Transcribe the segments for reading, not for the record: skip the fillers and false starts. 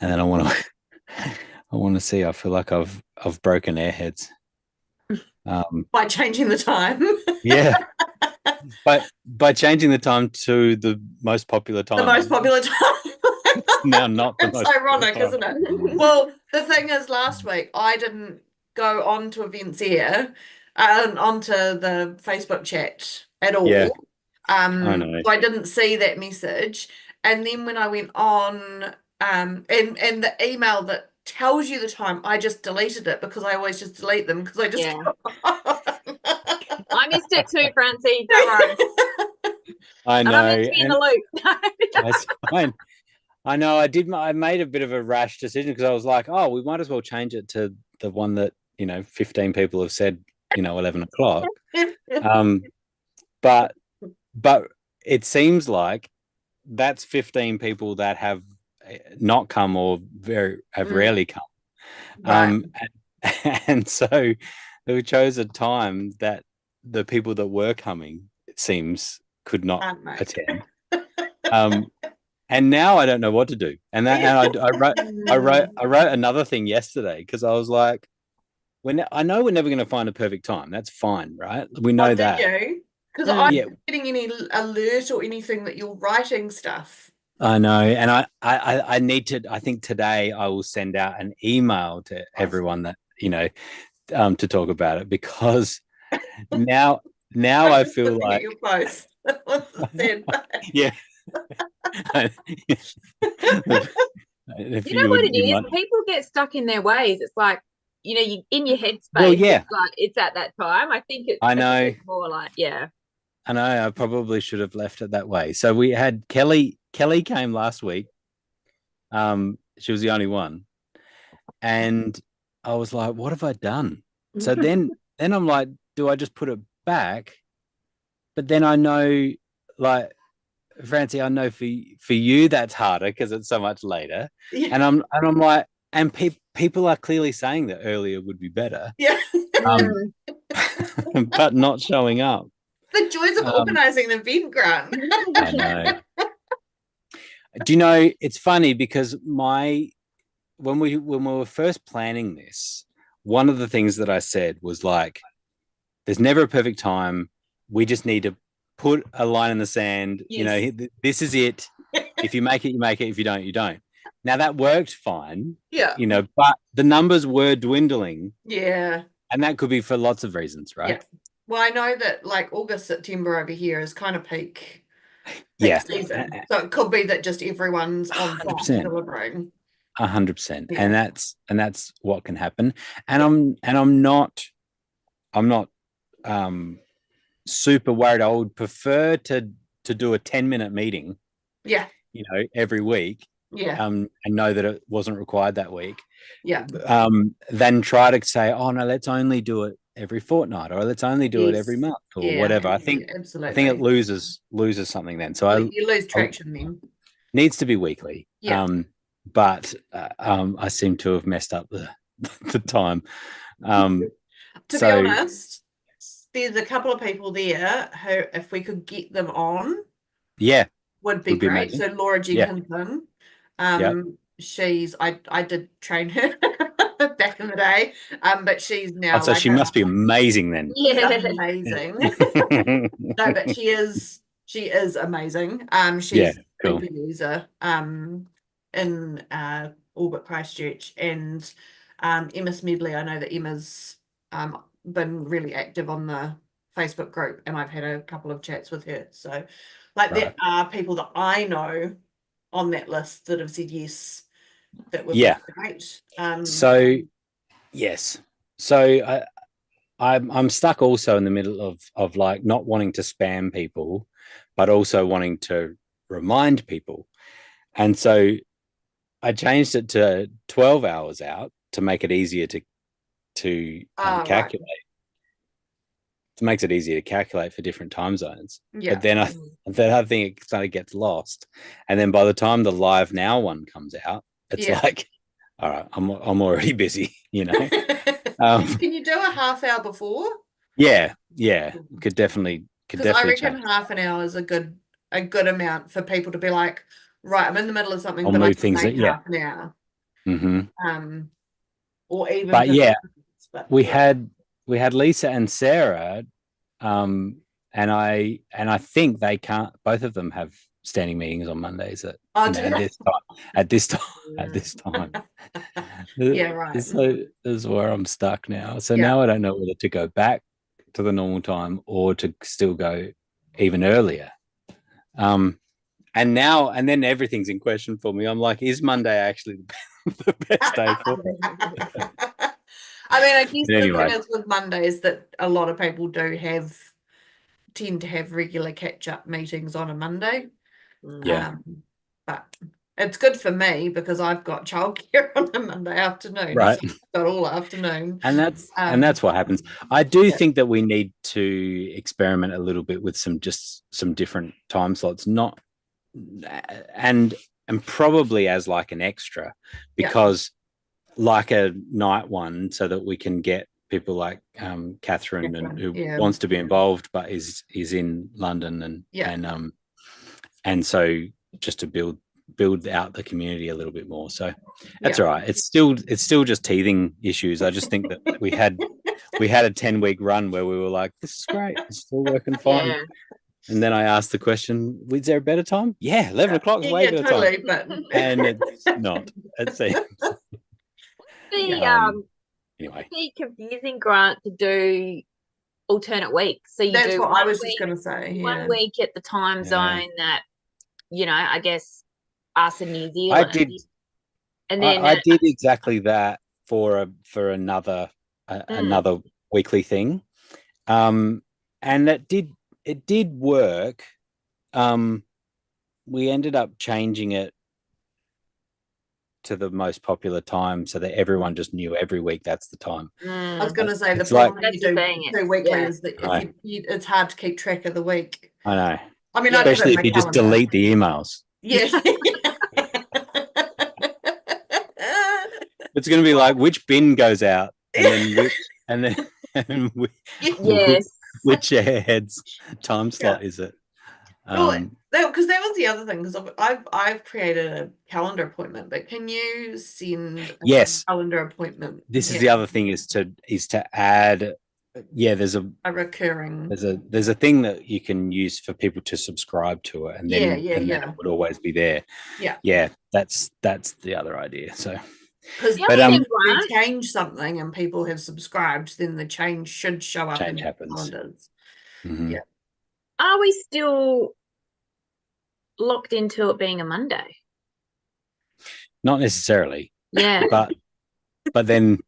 and then I want to I want to see. I feel like I've broken AirHeads. By changing the time. Yeah, but by changing the time to the most popular The most time, popular time. it's now not the It's most popular ironic, time. isn't it? Well, the thing is, last week I didn't go on to Events Air, onto the Facebook chat at Yeah, all. I know. So I didn't see that message. And then when I went on, and the email that tells you the time, I just deleted it because I always just delete them because I just Yeah. I missed it too, Francie. Don't worry. I And I'm know, meant to be in the and loop. that's fine. I know. I made a bit of a rash decision because I was like, oh, we might as well change it to the one that 15 people have said, 11 o'clock. Um, but but it seems like that's 15 people that have not come or very have Mm, rarely come. right. And so we chose a time that the people that were coming, it seems, could not Aren't mate. attend. Um, and now I don't know what to do. And I wrote another thing yesterday because I was like, I know we're never going to find a perfect time. That's fine, right? We Oh, know did that. you? Because I'm Mm. Yeah, not getting any alert or anything that you're writing stuff. I know. And I need to. I think today I will send out an email to everyone Awesome. that to talk about it because now now I'm I just feel looking at like your post. What's the sad yeah. You If know you what would, it you is? might. People get stuck in their ways. It's like, you in your Well, headspace, yeah, it's like it's at that time. I I think know. it's more like, yeah. I know. I probably should have left it that way. So we had Kelly. Kelly came last week. She was the only one, and I was like, "What have I done?" So then I'm like, "Do I just put it back?" But then I know, like Francie, I know for you that's harder because it's so much later, Yeah. and I'm like, and people are clearly saying that earlier would be better, Yeah. um, Mm. but not showing up. The joys of Um, organizing an event, Grant. I know. Do you know? It's funny because when we were first planning this, one of the things that I said was like, "There's never a perfect time. We just need to put a line in the sand. Yes. This is it. If you make it, you make it. If you don't, you don't." Now that worked fine, Yeah. but the numbers were dwindling, Yeah. and that could be for lots of reasons, right? Yeah. Well, I know that like August, September over here is kind of peak Yeah, season. So it could be that just everyone's on hundred site percent, delivering. 100%, and Yeah. that's what can happen. And Yeah. I'm not um super worried. I would prefer to do a 10-minute meeting, Yeah. every week, Yeah. and know that it wasn't required that week, Yeah. than try to say, oh no, let's only do it every fortnight or let's only do it every Yes. month or Yeah. whatever. I think it Absolutely. loses something then. So You lose I traction then. needs to be weekly. Yeah. But I seem to have messed up the the time. Um, To be so honest, there's a couple of people there who, if we could get them on, yeah, would be would be great. amazing. So Laura Yeah, Jenkinson, yeah. I did train her back in the day, but she's Oh, now so like she must be amazing then. she's Yeah. amazing. No, but she is amazing. Yeah, She's a cool. super user in Orbit Christchurch, and Emma Smedley. I know that Emma's been really active on the Facebook group, and I've had a couple of chats with her. So, like, there Right. are people that I know on that list that have said yes, that would be Yeah. great. So yes. So I'm stuck also in the middle of like not wanting to spam people, but also wanting to remind people. And so I changed it to 12 hours out to make it easier to Right. calculate. It makes it easier to calculate for different time zones. But Yeah. then I think it kind of gets lost. And then by the time the live now one comes out, it's Yeah. like, all right, I'm already busy. Um, Can you do a half hour before? yeah, yeah, could Because I definitely reckon change. half an hour is a good amount for people to be like, right, I'm in the middle of something, I'll but I move can things. make Yeah, half an hour. or even. But yeah, but we had Lisa and Sarah, and I think they can't. Both of them have standing meetings on Mondays at this time. Yeah, right. So this is where I'm stuck now. So Yeah. now I don't know whether to go back to the normal time or to still go even earlier. And then everything's in question for me. I'm like, is Monday actually the best day for me? I mean, I guess Anyway. the thing is with Mondays that a lot of people tend to have regular catch-up meetings on a Monday. Yeah. But it's good for me because I've got childcare on a Monday afternoon. Right. So I've got all afternoon. And that's what happens. I do think that we need to experiment a little bit with some different time slots, not and probably as like an extra, because like a night one, so that we can get people like Catherine who wants to be involved but is in London and so just to build out the community a little bit more. So that's all right. It's still just teething issues. I just think that we had a 10-week run where we were like, this is great, it's still working fine. Yeah. And then I asked the question, is there a better time? Yeah, 11 o'clock is way better totally, time. but And it's not. It's anyway. Be confusing, Grant, to do alternate weeks. So you that's do what I was just going to say. One week at the time zone that, I guess us in New Zealand. I did. And then I did exactly that for another weekly thing, and it did work. We ended up changing it to the most popular time so that everyone just knew every week that's the time. I was going to say the problem you do weekly is that it's hard to keep track of the week. I know. I mean, especially if you just delete the emails. Yes. It's going to be like which bin goes out, and then which AirHeads time slot is it? Because that was the other thing. Because I've created a calendar appointment, but can you send a calendar appointment? This is the other thing is to add. There's a recurring. There's a thing that you can use for people to subscribe to it, and then it would always be there. Yeah. That's the other idea. So. Because if you change something and people have subscribed, then the change should show up in calendars. Mm-hmm. Yeah. Are we still locked into it being a Monday? Not necessarily. Yeah. But then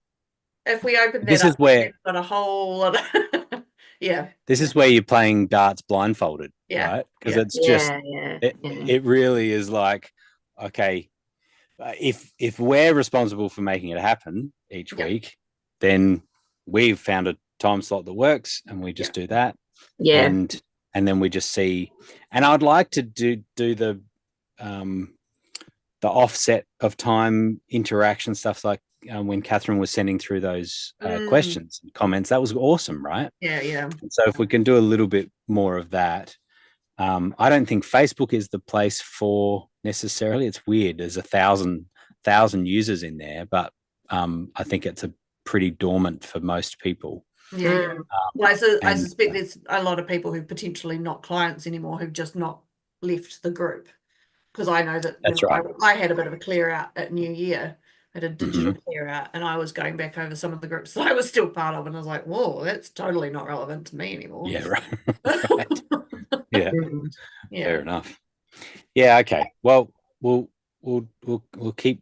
if we open that this up, is where we've got a whole lot of This is where you're playing darts blindfolded, right? Because it's just it really is like, okay, if we're responsible for making it happen each week, then we've found a time slot that works, and we just do that. Yeah, and then we just see. And I'd like to do the offset of time interaction stuff, like when Catherine was sending through those questions and comments. That was awesome, right? Yeah. And so if we can do a little bit more of that. I don't think Facebook is the place for necessarily. It's weird. There's 1,000 users in there, but I think it's a pretty dormant for most people. Yeah. I suspect there's a lot of people who potentially not clients anymore who've just not left the group. Because I know that I had a bit of a clear out at New Year. I had a digital clear out, and I was going back over some of the groups that I was still part of, and I was like, whoa, that's totally not relevant to me anymore. Yeah, right. Yeah. Fair enough. Yeah, okay. Well, we'll keep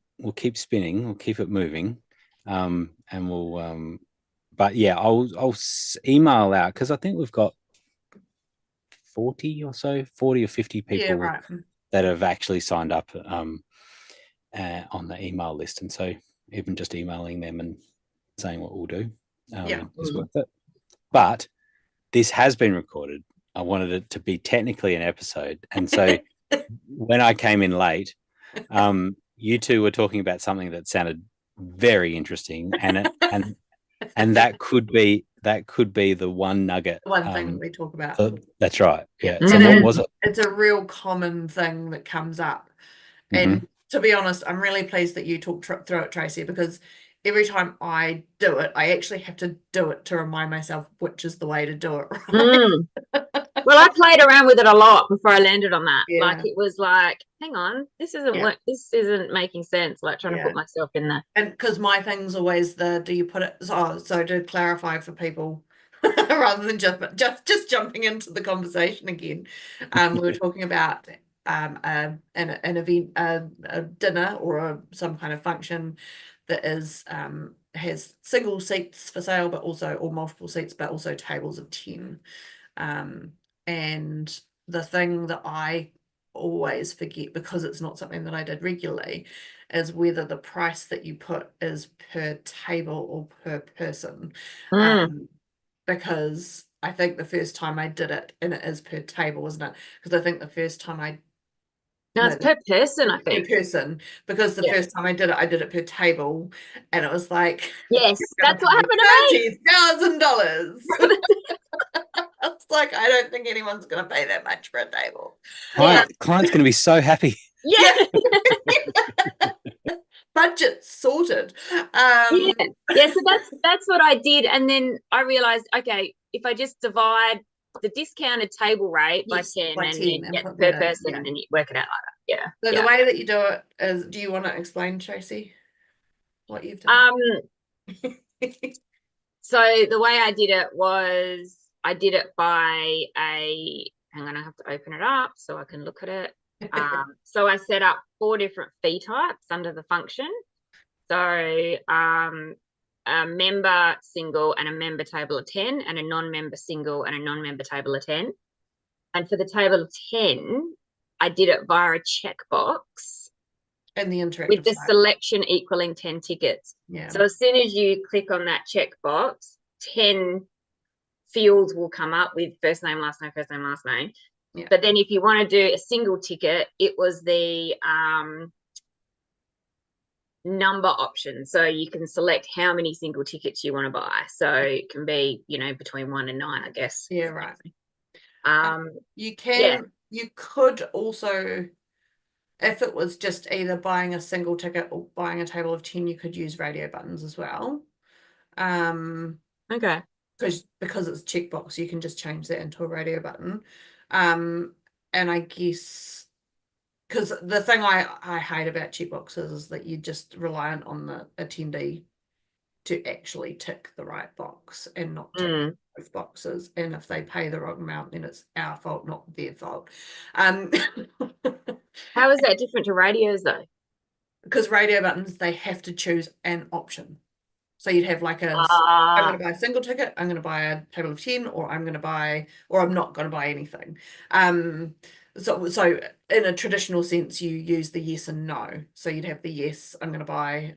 spinning. We'll keep it moving. And we'll but yeah, I'll email out, because I think we've got 40 or 50 people that have actually signed up on the email list, and so even just emailing them and saying what we'll do is worth it. But this has been recorded. I wanted it to be technically an episode, and so when I came in late, you two were talking about something that sounded very interesting, and that could be the one nugget. One thing we talk about. That's right. Yeah. So what was it? It's a real common thing that comes up, and to be honest, I'm really pleased that you talked through it, Tracy, because every time I do it, I actually have to do it to remind myself which is the way to do it, right? Mm. Well, I played around with it a lot before I landed on that. Yeah. Like, it was like, hang on, this isn't making sense. Like, trying to put myself in there. And because my thing's always do you put it? So to clarify for people, rather than just jumping into the conversation again, we were talking about an event, a dinner or some kind of function that is has single seats for sale, but also or multiple seats, but also tables of 10. And the thing that I always forget, because it's not something that I did regularly, is whether the price that you put is per table or per person. Because I think the first time I did it, and it is per table, isn't it? Because I think the first time it's per person, I think. Per person, because the first time I did it per table, and it was like, yes, that's what happened to me. $30,000. It's like, I don't think anyone's going to pay that much for a table. Client's going to be so happy. Yeah. Budget sorted. So that's what I did, and then I realized, okay, if I just divide the discounted table rate by 10 and you get per person, and then you work it out like that. So the way that you do it is, do you want to explain, Tracy, what you've done? So the way I did it was, I did it by hang on, I have to open it up so I can look at it. So I set up 4 different fee types under the function. So a member single and a member table of 10, and a non-member single and a non-member table of 10. And for the table of 10, I did it via a checkbox in the interactive with the site. selection equaling 10 tickets. Yeah. So as soon as you click on that checkbox, 10 fields will come up with first name, last name, first name, last name. Yeah. But then if you want to do a single ticket, it was the number option. So you can select how many single tickets you want to buy. So it can be, between 1 and 9, I guess. Yeah, right. You could also, if it was just either buying a single ticket or buying a table of 10, you could use radio buttons as well. Okay. Because it's checkbox, you can just change that into a radio button. And I guess, because the thing I hate about checkboxes is that you're just reliant on the attendee to actually tick the right box and not tick both boxes. And if they pay the wrong amount, then it's our fault, not their fault. How is that different to radios though? Because radio buttons, they have to choose an option. So you'd have like I'm going to buy a single ticket, I'm going to buy a table of 10, or I'm not going to buy anything. So in a traditional sense, you use the yes and no. So you'd have the yes, I'm going to buy,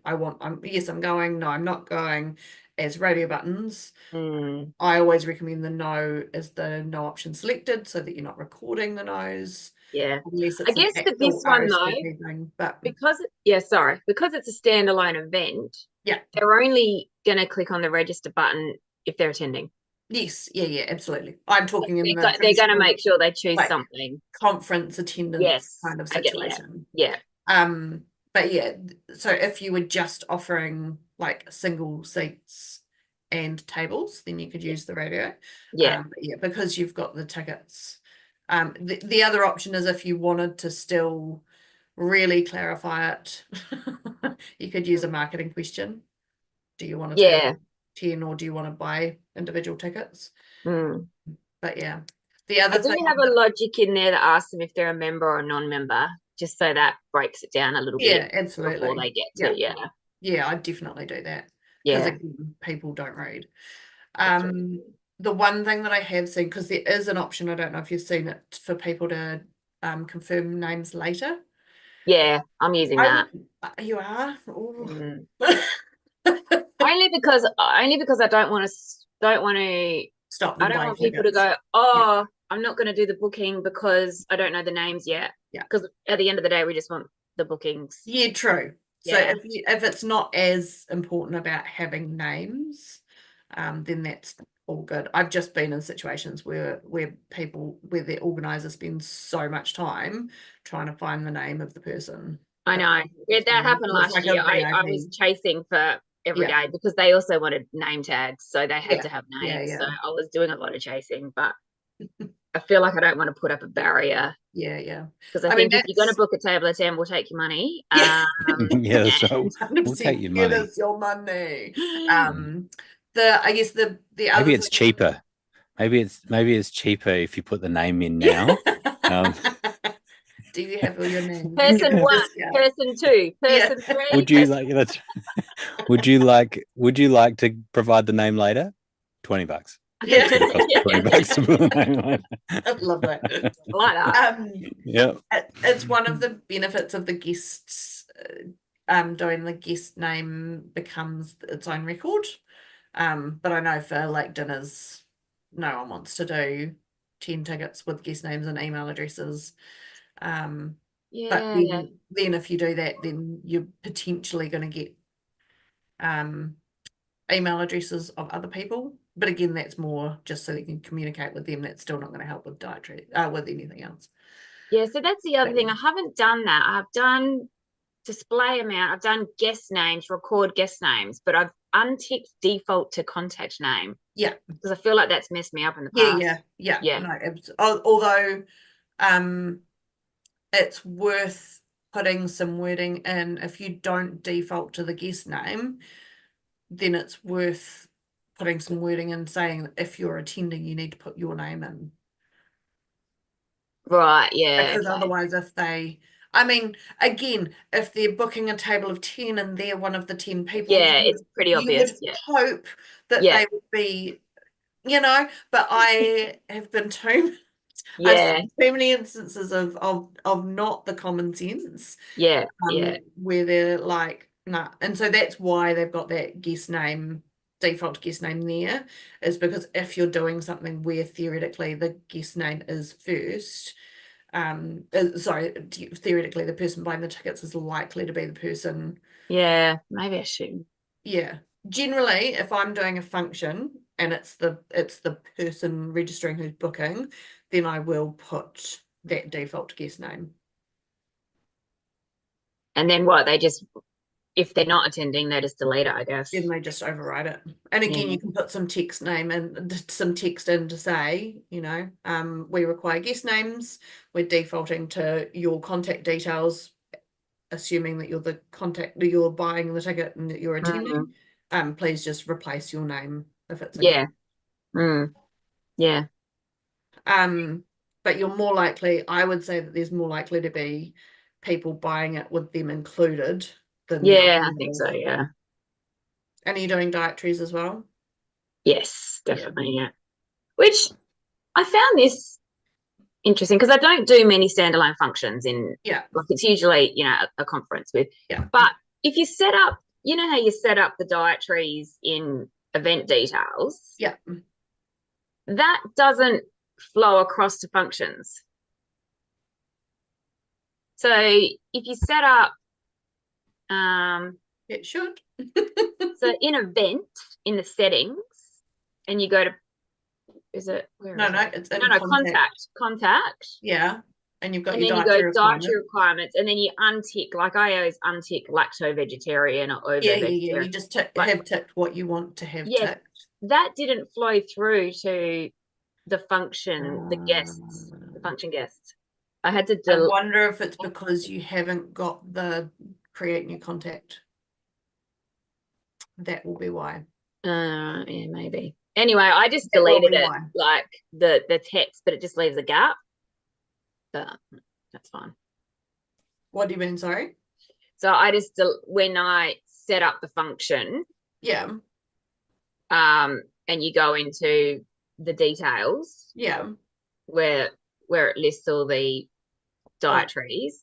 yes, I'm going, no, I'm not going, as radio buttons. I always recommend the no as the no option selected, so that you're not recording the no's. Yeah. Unless it's I guess for this one though, thing, but because it's a standalone event, they're only going to click on the register button if they're attending. Yes, yeah, absolutely. I'm talking they're going to make sure they choose something. Conference attendance kind of situation. Yeah. But yeah, so if you were just offering like single seats and tables, then you could use the radio. Yeah. Because you've got the tickets. The other option is, if you wanted to still really clarify it, you could use a marketing question. Do you want to take 10, or do you want to buy individual tickets? But yeah, the other thing, do have a logic in there that asks them if they're a member or a non-member, just so that breaks it down a little bit. Yeah, absolutely. Before they get to yeah, I'd definitely do that. Yeah, because again, people don't read. The one thing that I have seen, because there is an option, I don't know if you've seen it, for people to confirm names later. Yeah, I'm using that. You are? Only because I don't want to stop them. I don't want people to go, I'm not going to do the booking because I don't know the names yet. Yeah. Because at the end of the day, we just want the bookings. Yeah, true. So if it's not as important about having names, then that's all good. I've just been in situations where the organizer spends so much time trying to find the name of the person. I know. Yeah, that happened It's last like a year. I VIP. was chasing for every Yeah. day because they also wanted name tags, so they had Yeah. to have Yeah, names. So yeah. I was doing a lot of chasing, but I feel like I don't want to put up a barrier Yeah. because I I mean, think if you're going to book a table of 10, we'll take your money. Yeah. Yeah, that's right. We'll 100% take your give money. us your money. I guess the other Maybe it's thing- cheaper. Maybe it's cheaper if you put the name in now. Do you have all your names? Person Give us a 1, discount. person 2, Yeah. person 3. Would you like that's would you like to provide the name later? $20. Yeah. It's gonna cost $20 to put the name later. I love that. I like that. Yeah. It's one of the benefits of the guests doing the guest name becomes its own record. But I know for like dinners, no one wants to do 10 tickets with guest names and email addresses. But then if you do that, then you're potentially going to get email addresses of other people. But again, that's more just so that you can communicate with them. That's still not going to help with dietary, with anything else. Yeah, so that's the other thing. I haven't done that. I've done display amount. I've done guest names, record guest names, but I've unticked default to contact name. Yeah. Because I feel like that's messed me up in the past. Yeah. No, although it's worth putting some wording in. If you don't default to the guest name, then it's worth putting some wording in saying that if you're attending, you need to put your name in. Right, yeah. Because otherwise if they're booking a table of 10 and they're one of the 10 people, it's pretty obvious. You would hope that they would be, but I have been too I've seen too many instances of not the common sense. Where they're like, nah. And so that's why they've got that default guest name there, is because if you're doing something where theoretically the guest name is first, theoretically the person buying the tickets is likely to be the person. Yeah, maybe I should. Yeah. Generally, if I'm doing a function and it's the person registering who's booking, then I will put that default guest name. And then what? If they're not attending, they just delete it, I guess. Then they just override it. And again, you can put some text name and some text in to say, we require guest names. We're defaulting to your contact details, assuming that you're buying the ticket and that you're attending. Please just replace your name if it's but you're more likely, I would say that there's more likely to be people buying it with them included than I think so, yeah. And are you doing dietaries as well? Yes, definitely, yeah. Which I found this interesting because I don't do many standalone functions like it's usually, a conference with. But if you set up, you know how you set up the dietaries in event details? Yeah. That doesn't flow across to functions. So if you set up it should. So in event, in the settings, and you go to it's in contact. Yeah. And you've got and your then dietary you go dietary requirements, and then you untick, like I always untick lacto-vegetarian or ovo-vegetarian. Yeah, you just have ticked what you want to have ticked. That didn't flow through to the function, the function guests. I had to I wonder if it's because you haven't got the create new contact. That will be why. Yeah, maybe. Anyway, I just deleted it, like the text, but it just leaves a gap. But that's fine. What do you mean, sorry? So I just, when I set up the function, and you go into the details, where it lists all the dietaries,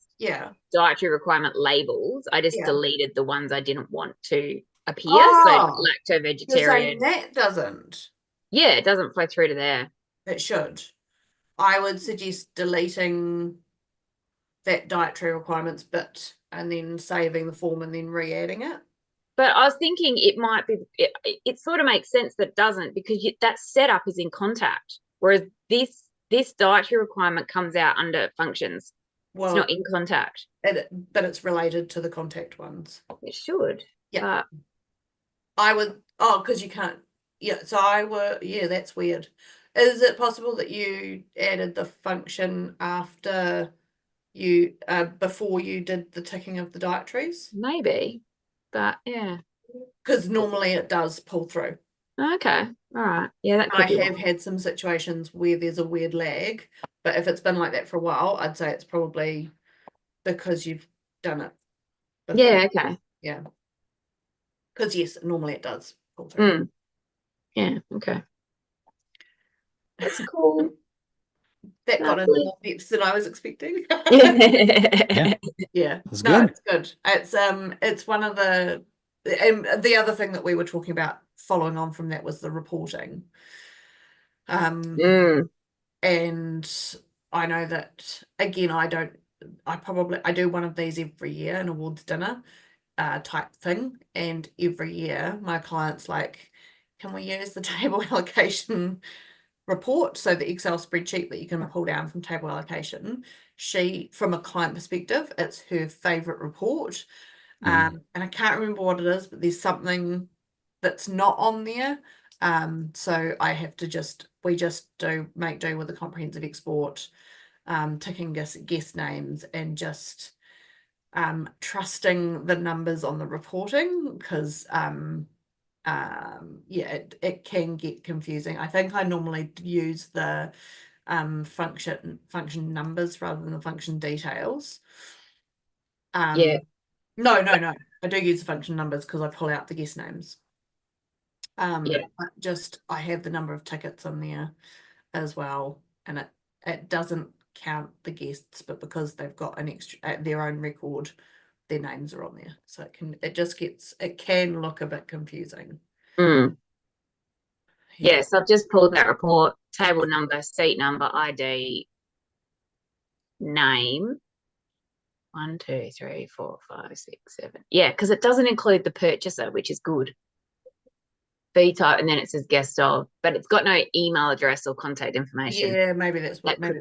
dietary requirement labels, I just deleted the ones I didn't want to appear. So lacto-vegetarian. That doesn't. Yeah, it doesn't flow through to there. It should. I would suggest deleting that dietary requirements bit and then saving the form and then re-adding it. But I was thinking it might be, it sort of makes sense that it doesn't, because that setup is in contact, whereas this dietary requirement comes out under functions. Well, not in contact. but it's related to the contact ones. It should. Yeah. But I would, because you can't, yeah, that's weird. Is it possible that you added the function after you, before you did the ticking of the dietaries? maybe. But yeah. Because normally it does pull through. Okay. All right. Yeah, that could I be. have had some situations where there's a weird lag, but if it's been like that for a while, I'd say it's probably because you've done it before. Yeah, okay. Yeah. Because yes, normally it does pull through. Yeah, okay. That's cool. That got into Lovely. more depth than I was expecting. Yeah. Yeah, That's no, good. it's good. It's one of the, and the other thing that we were talking about following on from that was the reporting. Mm, And I know that again, I do one of these every year, an awards dinner type thing, and every year my client's like, can we use the table allocation report, so the Excel spreadsheet that you can pull down from table allocation? From a client perspective, it's her favorite report. And I can't remember what it is, but there's something that's not on there. So I have to we just make do with a comprehensive export, ticking guest names, and just trusting the numbers on the reporting, because yeah, it can get confusing. I think I normally use the function numbers rather than the function details. yeah. No. I do use the function numbers because I pull out the guest names. Yeah. I have the number of tickets on there as well, and it doesn't count the guests, but because they've got an extra their own record, their names are on there, so it can look a bit confusing. Mm. Yeah, so I've just pulled that report, table number, seat number, ID, name. 1, 2, 3, 4, 5, 6, 7. Yeah, because it doesn't include the purchaser, which is good. B type, and then it says guest of, but it's got no email address or contact information. Yeah, maybe that's what. That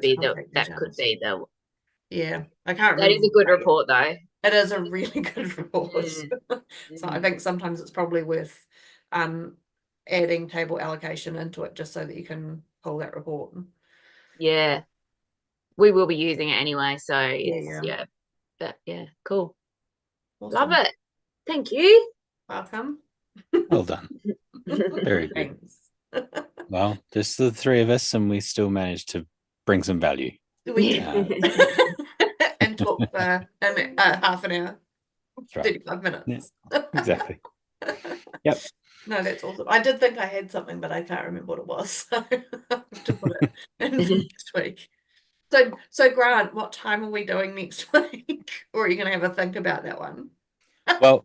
could be the. Yeah, I can't remember. That is a good report, though. It is a really good report. So I Mm. think sometimes it's probably worth adding table allocation into it just so that you can pull that report. Yeah, we will be using it anyway, so it's, Yeah. But yeah, cool. Awesome. Love it. Thank you. Welcome. Well done. Very good. Thanks. Well, just the three of us, and we still managed to bring some value. We did. And talk for half an hour. That's right. 35 minutes. Yeah, exactly. Yep. No, that's awesome. I did think I had something, but I can't remember what it was. So I'll have to put it in for next week. So Grant, what time are we doing next week? Or are you going to have a think about that one? Well,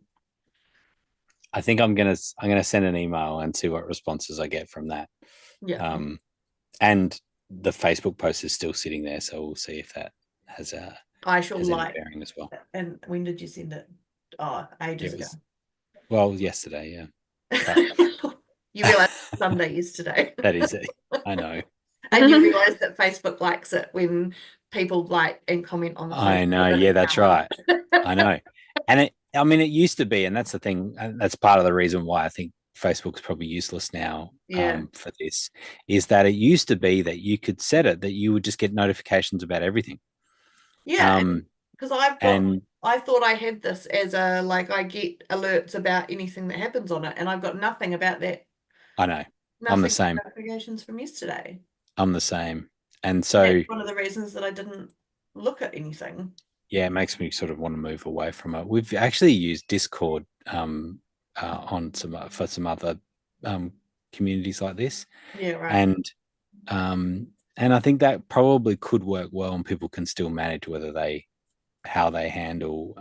I think I'm gonna send an email and see what responses I get from that. Yeah. And the Facebook post is still sitting there, so we'll see if that has any bearing as well. And when did you send it? Oh, ages ago. Well, yesterday, yeah. You realised Sunday yesterday. That is it. I know. And you realise that Facebook likes it when people like and comment on the post. I know. Yeah, that's right. I know. And it used to be, and that's the thing, and that's part of the reason why I think Facebook's probably useless now for this, is that it used to be that you could set it that you would just get notifications about everything. Yeah, because I thought I had this as I get alerts about anything that happens on it, and I've got nothing about that. I know. I'm the same. Notifications from yesterday. I'm the same. And so that's one of the reasons that I didn't look at anything. Yeah, it makes me sort of want to move away from it. We've actually used Discord on for some other communities like this. Yeah, right. And I think that probably could work well, and people can still manage how they handle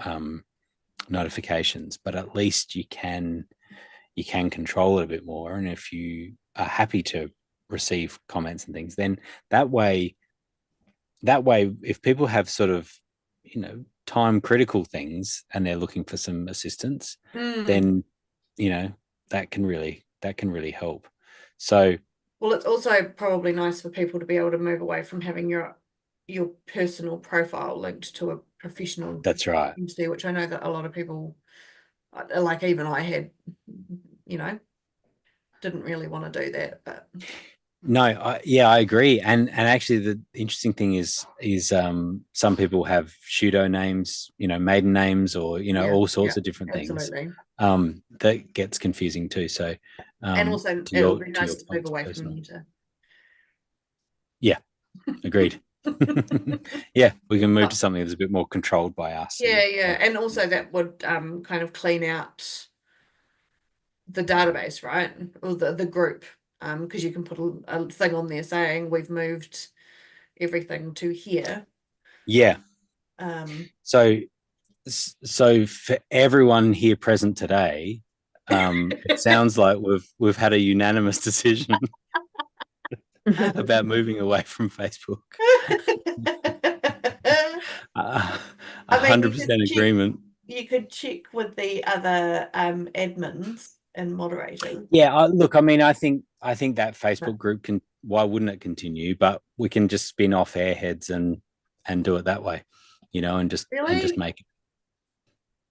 notifications, but at least you can control it a bit more. And if you are happy to receive comments and things, then that way if people have sort of time critical things and they're looking for some assistance, then that can really help. So well, it's also probably nice for people to be able to move away from having your your personal profile linked to a professional That's right. entity, which I know that a lot of people, like even I had, didn't really want to do that, but No, I agree. And actually the interesting thing is some people have pseudo names, maiden names, or all sorts of different absolutely. things. That gets confusing too. So And also to it your would be to nice your to point, move away from personal. Meta. Yeah, agreed. Yeah, we can move to something that's a bit more controlled by us. And also that would kind of clean out the database, right? Or the group, because you can put a thing on there saying we've moved everything to here. Yeah. So for everyone here present today, it sounds like we've had a unanimous decision about moving away from Facebook. 100% agreement. You could check with the other admins and moderators. Yeah, look, I mean, I think that Facebook group can. Why wouldn't it continue? But we can just spin off Airheads and do it that way, and just make it.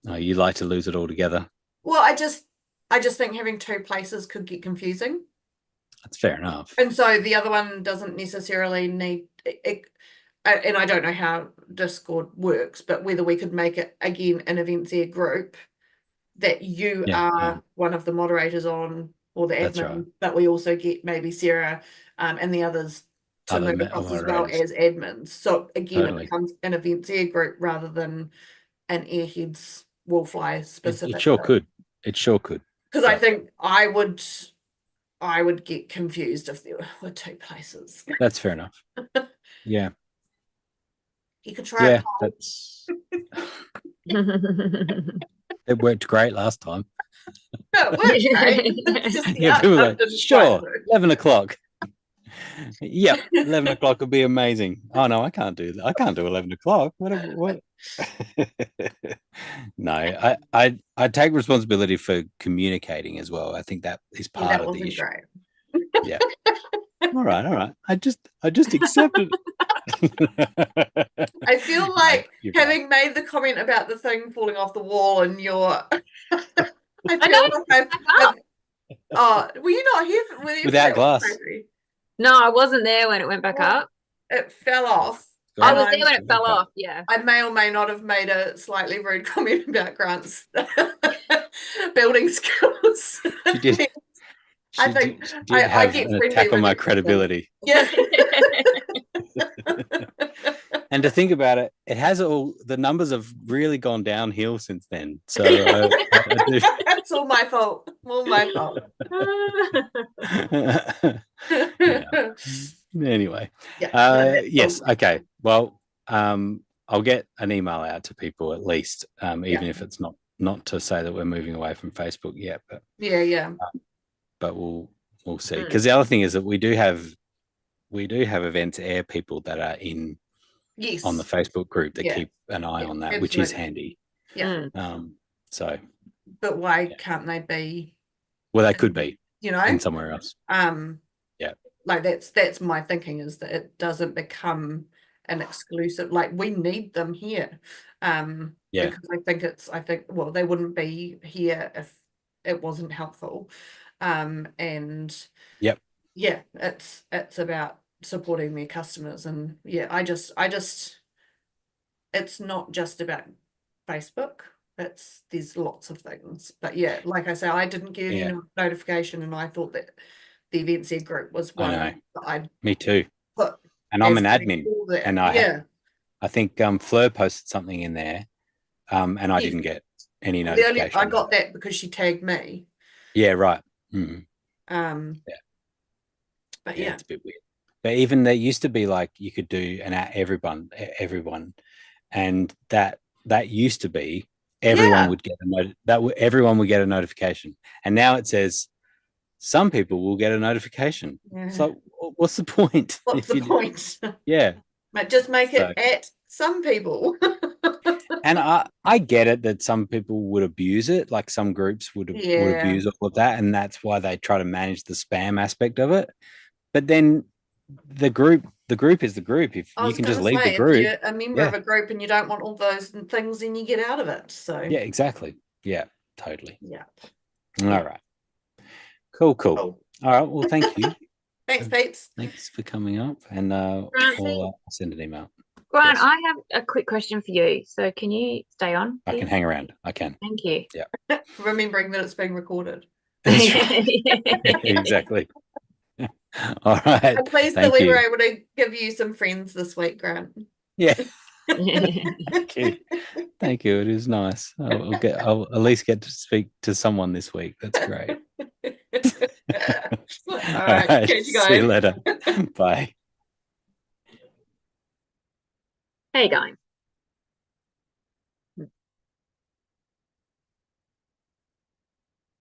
Oh, you like to lose it all together? Well, I just think having two places could get confusing. That's fair enough. And so the other one doesn't necessarily need it. And I don't know how Discord works, but whether we could make it again an events air group that you are one of the moderators on, or the admin, right. but we also get maybe Sarah and the others to move across as well as admins. So again, it becomes an events air group rather than an Airheads Wallfly specific. It sure could. It sure could. Because I think I would get confused if there were two places. That's fair enough. Yeah. You could try. Yeah, that's. It worked great last time. No, it worked great. People were like, sure, 11 o'clock. Yeah, 11 o'clock would be amazing. Oh no, I can't do that. I can't do 11 o'clock. What? No, I take responsibility for communicating as well. I think that is part of the issue. Great. Yeah. All right. I just accepted it. I feel like having made the comment about the thing falling off the wall and your were you not here without glass? No, I wasn't there when it went back up. It fell off. I was there when it fell off. Yeah. I may or may not have made a slightly rude comment about Grant's building skills. She did. I think I get an attack on my credibility. Yeah. And to think about it, the numbers have really gone downhill since then. So that's all my fault. All my fault. Yeah. Anyway, yes, okay. Well, I'll get an email out to people at least, even if it's not to say that we're moving away from Facebook yet. But but we'll see. Because the other thing is that we do have events air people that are in on the Facebook group that keep an eye on that, which is handy. Yeah. So. But why can't they be? Well, they could be. In somewhere else. Yeah. Like that's my thinking, is that it doesn't become an exclusive. Like, we need them here. Because I think they wouldn't be here if it wasn't helpful. It's about supporting their customers, and I just it's not just about Facebook. There's lots of things, but like I say, I didn't get any notification, and I thought that the events air group was one that me too. And I'm an admin, and I think Fleur posted something in there, and I didn't get any notification. I got that because she tagged me. Yeah, right. But it's a bit weird. But even there used to be like you could do an at everyone, and that used to be everyone would get everyone would get a notification, and now it says some people will get a notification. So what's the point? What's the point? Yeah, just make it at some people. And I get it that some people would abuse it, like some groups would abuse all of that, and that's why they try to manage the spam aspect of it. But then the group is the group. If I you was can going just to leave say, the if group, you're a member of a group and you don't want all those things, then you get out of it. So yeah, exactly. Yeah, totally. yeah. All Yeah. right. Cool. Cool. All right. Well, thank you. Thanks, Peeps. Thanks for coming up, and Francie? I'll send an email. Grant, Yes. I have a quick question for you. So can you stay on? I can please? hang around. I can. Thank you. Yeah. Remembering that it's being recorded. That's right. Exactly. All right. I'm pleased that Thank we you. were able to give you some friends this week, Grant. Yeah. Thank you. Thank you. It is nice. I'll at least get to speak to someone this week. That's great. All right. Catch you See guys. you later. Bye. How you going?